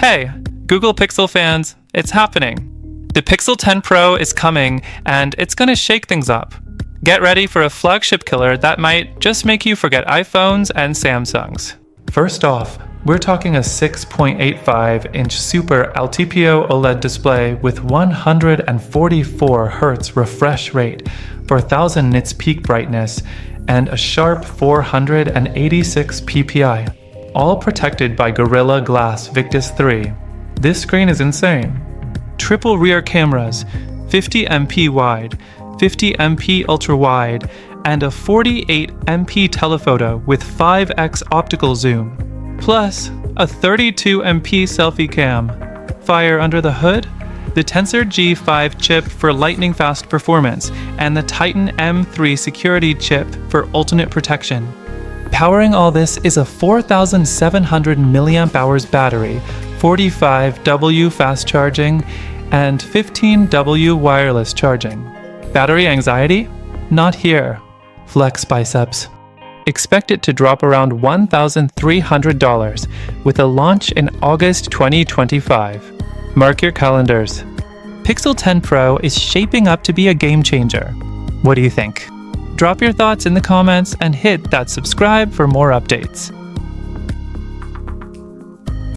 Hey, Google Pixel fans, it's happening. The Pixel 10 Pro is coming, and it's gonna shake things up. Get ready for a flagship killer that might just make you forget iPhones and Samsungs. First off, we're talking a 6.85-inch Super LTPO OLED display with 144 Hz refresh rate, 4000 nits peak brightness, and a sharp 486 ppi, all protected by Gorilla Glass Victus 3. This screen is insane. Triple rear cameras, 50MP wide, 50MP ultra-wide, and a 48MP telephoto with 5x optical zoom, plus a 32MP selfie cam. Fire under the hood? The Tensor G5 chip for lightning-fast performance, and the Titan M3 security chip for ultimate protection. Powering all this is a 4,700 mAh battery, 45W fast charging, and 15W wireless charging. Battery anxiety? Not here. Flex biceps. Expect it to drop around $1,300 with a launch in August 2025. Mark your calendars. Pixel 10 Pro is shaping up to be a game changer. What do you think? Drop your thoughts in the comments and hit that subscribe for more updates.